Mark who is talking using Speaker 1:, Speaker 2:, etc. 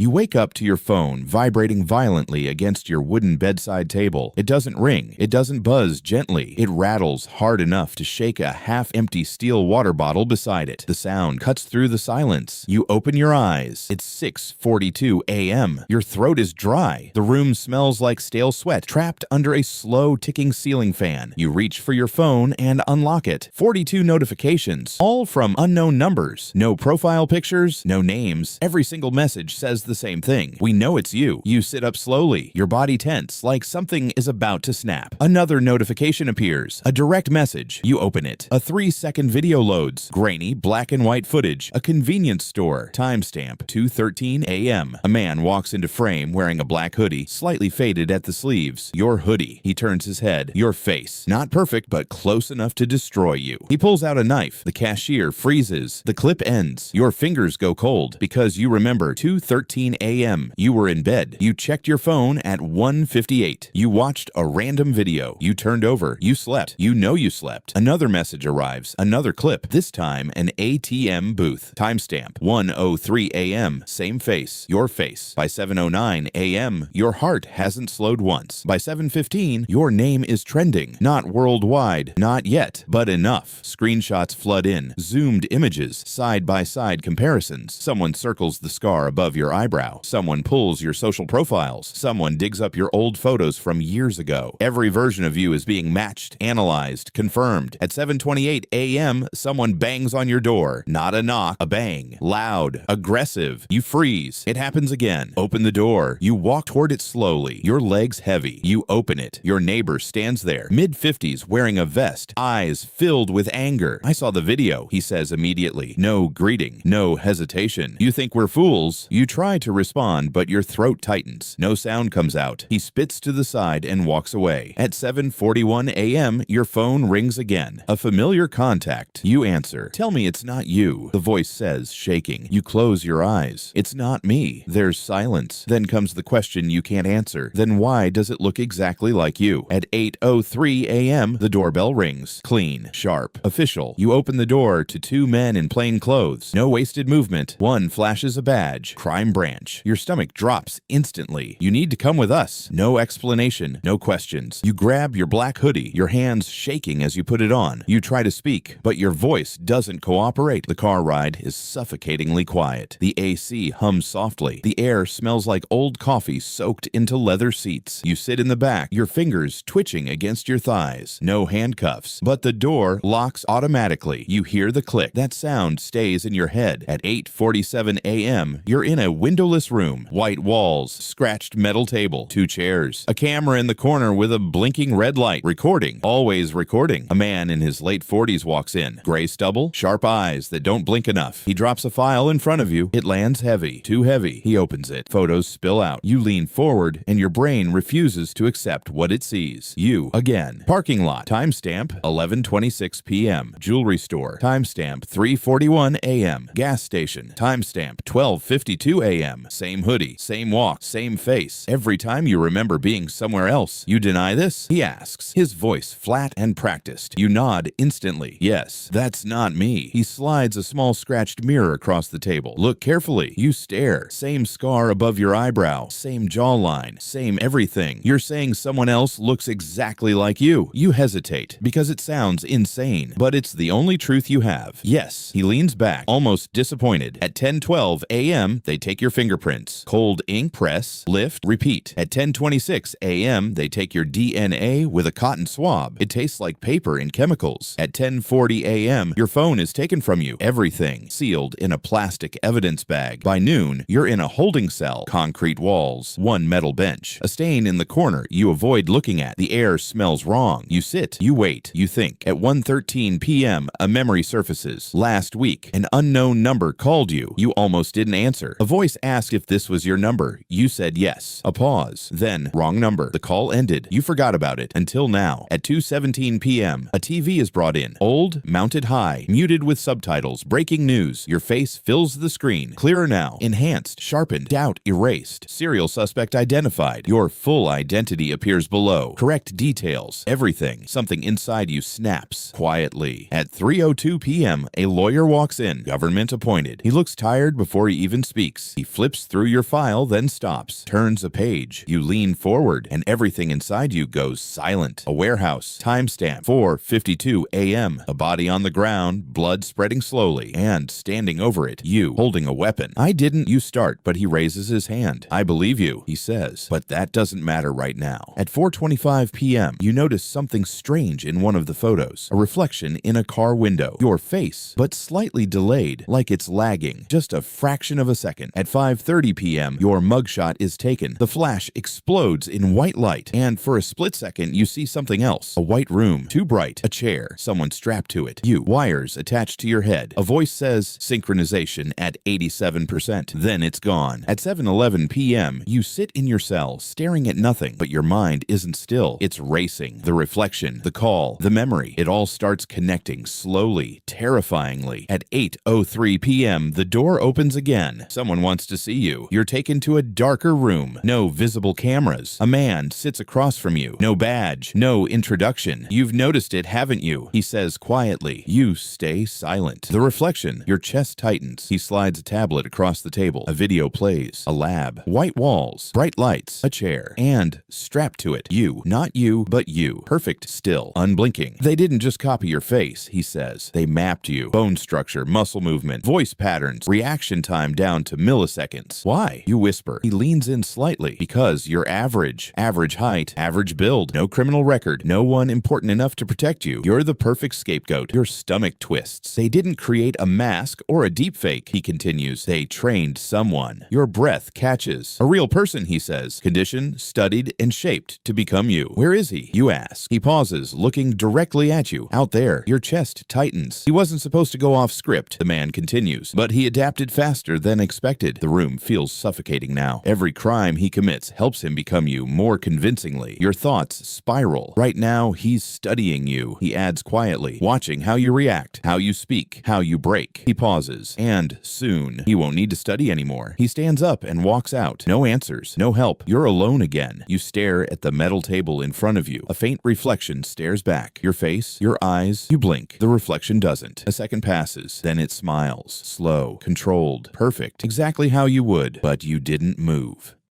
Speaker 1: You wake up to your phone vibrating violently against your wooden bedside table. It doesn't ring. It doesn't buzz gently. It rattles hard enough to shake a half-empty steel water bottle beside it. The sound cuts through the silence. You open your eyes. It's 6:42 a.m. Your throat is dry. The room smells like stale sweat trapped under a slow ticking ceiling fan. You reach for your phone and unlock it. 42 notifications, all from unknown numbers. No profile pictures, no names. Every single message says the same thing. We know it's you. You sit up slowly, your body tense, like something is about to snap. Another notification appears. A direct message. You open it. A 3-second video loads. Grainy, black and white footage. A convenience store. Timestamp 2:13 a.m. A man walks into frame wearing a black hoodie, slightly faded at the sleeves. Your hoodie. He turns his head. Your face. Not perfect, but close enough to destroy you. He pulls out a knife. The cashier freezes. The clip ends. Your fingers go cold because you remember 2:13 a.m. You were in bed. You checked your phone at 1:58. You watched a random video. You turned over. You slept. You know you slept. Another message arrives. Another clip. This time an ATM booth. Timestamp 1:03 a.m. Same face. Your face. By 7:09 a.m. your heart hasn't slowed once. By 7:15 your name is trending. Not worldwide. Not yet. But enough. Screenshots flood in. Zoomed images. Side-by-side comparisons. Someone circles the scar above your eyebrow. Someone pulls your social profiles. Someone digs up your old photos from years ago. Every version of you is being matched, analyzed, confirmed. At 7:28 a.m., someone bangs on your door. Not a knock, a bang. Loud, aggressive. You freeze. It happens again. Open the door. You walk toward it slowly. Your legs heavy. You open it. Your neighbor stands there, mid-50s, wearing a vest, eyes filled with anger. I saw the video, he says immediately. No greeting, no hesitation. You think we're fools. You try to respond, but your throat tightens. No sound comes out. He spits to the side and walks away. At 7:41 a.m., your phone rings again. A familiar contact. You answer. Tell me it's not you, the voice says, shaking. You close your eyes. It's not me. There's silence. Then comes the question you can't answer. Then why does it look exactly like you? At 8:03 a.m., the doorbell rings. Clean, sharp, official. You open the door to two men in plain clothes. No wasted movement. One flashes a badge. Crime branch. Your stomach drops instantly. You need to come with us. No explanation. No questions. You grab your black hoodie, your hands shaking as you put it on. You try to speak, but your voice doesn't cooperate. The car ride is suffocatingly quiet. The AC hums softly. The air smells like old coffee soaked into leather seats. You sit in the back, your fingers twitching against your thighs. No handcuffs, but the door locks automatically. You hear the click. That sound stays in your head. At 8:47 a.m., you're in a windowless room. White walls, scratched metal table, two chairs, a camera in the corner with a blinking red light. Recording, always recording. A man in his late 40s walks in. Gray stubble, sharp eyes that don't blink enough. He drops a file in front of you. It lands heavy, too heavy. He opens it. Photos spill out. You lean forward, and your brain refuses to accept what it sees. You, again. Parking lot. Timestamp 11:26 p.m. Jewelry store. Timestamp 3:41 a.m. Gas station. Timestamp 12:52 a.m. Same hoodie, same walk, same face. Every time you remember being somewhere else. You deny this? He asks, his voice flat and practiced. You nod instantly. Yes, that's not me. He slides a small scratched mirror across the table. Look carefully. You stare. Same scar above your eyebrow. Same jawline. Same everything. You're saying someone else looks exactly like you. You hesitate because it sounds insane, but it's the only truth you have. Yes. He leans back, almost disappointed. At 10:12 a.m., they take your fingerprints. Cold ink press, lift, repeat. At 10:26 a.m., they take your DNA with a cotton swab. It tastes like paper and chemicals. At 10:40 a.m., your phone is taken from you. Everything sealed in a plastic evidence bag. By noon, you're in a holding cell. Concrete walls, one metal bench, a stain in the corner you avoid looking at. The air smells wrong. You sit, you wait, you think. At 1:13 p.m., a memory surfaces. Last week, an unknown number called you. You almost didn't answer. A voice asked if this was your number. You said yes. A pause. Then, wrong number. The call ended. You forgot about it until now. At 2:17 p.m., a TV is brought in. Old, mounted high, muted with subtitles. Breaking news. Your face fills the screen. Clearer now. Enhanced. Sharpened. Doubt erased. Serial suspect identified. Your full identity appears below. Correct details. Everything. Something inside you snaps. Quietly. At 3:02 p.m., a lawyer walks in. Government appointed. He looks tired before he even speaks. He flips through your file, then stops, turns a page. You lean forward, and everything inside you goes silent. A warehouse, timestamp 4:52 a.m. A body on the ground, blood spreading slowly, and standing over it, you holding a weapon. I didn't. You start, but he raises his hand. I believe you, he says, but that doesn't matter right now. At 4:25 p.m., you notice something strange in one of the photos. A reflection in a car window. Your face, but slightly delayed, like it's lagging, just a fraction of a second. At 5:30 p.m., your mugshot is taken. The flash explodes in white light, and for a split second, you see something else. A white room, too bright, a chair, someone strapped to it. You, wires attached to your head. A voice says, synchronization at 87%. Then it's gone. At 7:11 p.m., you sit in your cell, staring at nothing, but your mind isn't still. It's racing. The reflection, the call, the memory. It all starts connecting slowly, terrifyingly. At 8:03 p.m., the door opens again. Someone wants to see you. You're taken to a darker room. No visible cameras. A man sits across from you. No badge. No introduction. You've noticed it, haven't you? He says quietly. You stay silent. The reflection, your chest tightens. He slides a tablet across the table. A video plays. A lab. White walls. Bright lights. A chair. And strapped to it. You. Not you, but you. Perfect still. Unblinking. They didn't just copy your face, he says. They mapped you. Bone structure, muscle movement, voice patterns, reaction time down to milliseconds. Why? You whisper. He leans in slightly. Because you're average. Average height. Average build. No criminal record. No one important enough to protect you. You're the perfect scapegoat. Your stomach twists. They didn't create a mask or a deepfake, he continues. They trained someone. Your breath catches. A real person, he says. Conditioned, studied, and shaped to become you. Where is he? You ask. He pauses, looking directly at you. Out there. Your chest tightens. He wasn't supposed to go off script, the man continues, but he adapted faster than expected. The room feels suffocating now. Every crime he commits helps him become you more convincingly. Your thoughts spiral. Right now, he's studying you, he adds quietly, watching how you react, how you speak, how you break. He pauses, and soon, he won't need to study anymore. He stands up and walks out. No answers, no help. You're alone again. You stare at the metal table in front of you. A faint reflection stares back. Your face, your eyes, you blink. The reflection doesn't. A second passes, then it smiles. Slow, controlled, perfect, exactly how you would, but you didn't move.